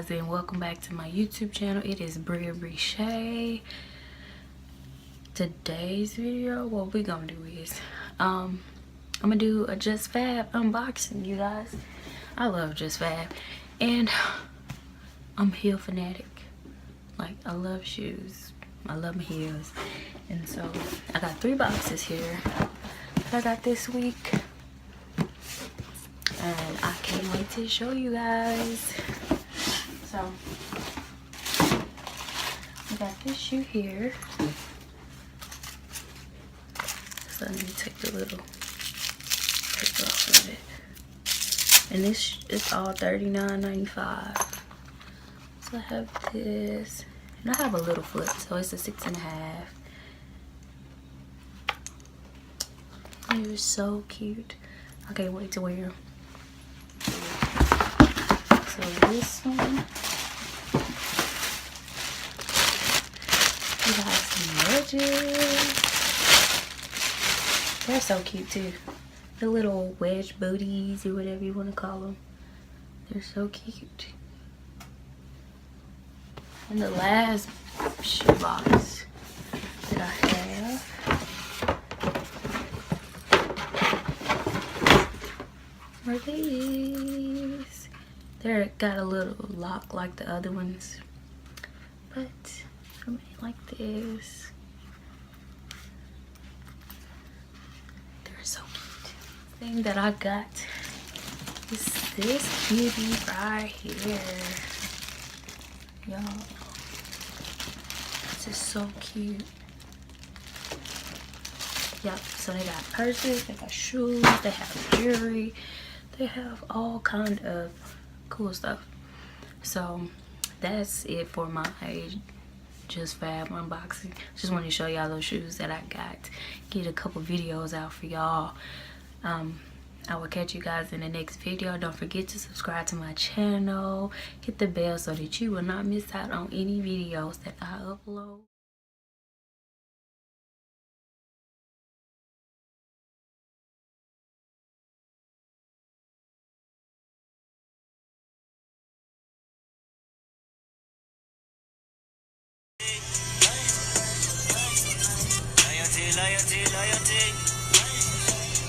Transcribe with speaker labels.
Speaker 1: guys, and welcome back to my YouTube channel. It is FREEEEE. Today's video, what we gonna do is I'm gonna do a Justfab unboxing, you guys. I love Justfab, and I'm a heel fanatic. Like, I love shoes, I love my heels, and so I got 3 boxes here that I got this week, and I can't wait to show you guys. So I got this shoe here. So let me take the little paper off of it. And this is all $39.95. So I have this, and I have a little foot, so it's a 6.5. They're so cute. I can't wait to wear them. So this one, we have some wedges. They're so cute too. The little wedge booties or whatever you want to call them. They're so cute. And the last shoe box that I have are these. They're got a little lock like the other ones, but I made like this. They're so cute. The thing that I got is this cutie right here. Y'all, this is so cute. Yep, so they got purses, they got shoes, they have jewelry, they have all kind of cool stuff. So that's it for my Justfab unboxing. Just wanted to show y'all those shoes that I got, get a couple videos out for y'all. I will catch you guys in the next video. Don't forget to subscribe to my channel, hit the bell so that you will not miss out on any videos that I upload.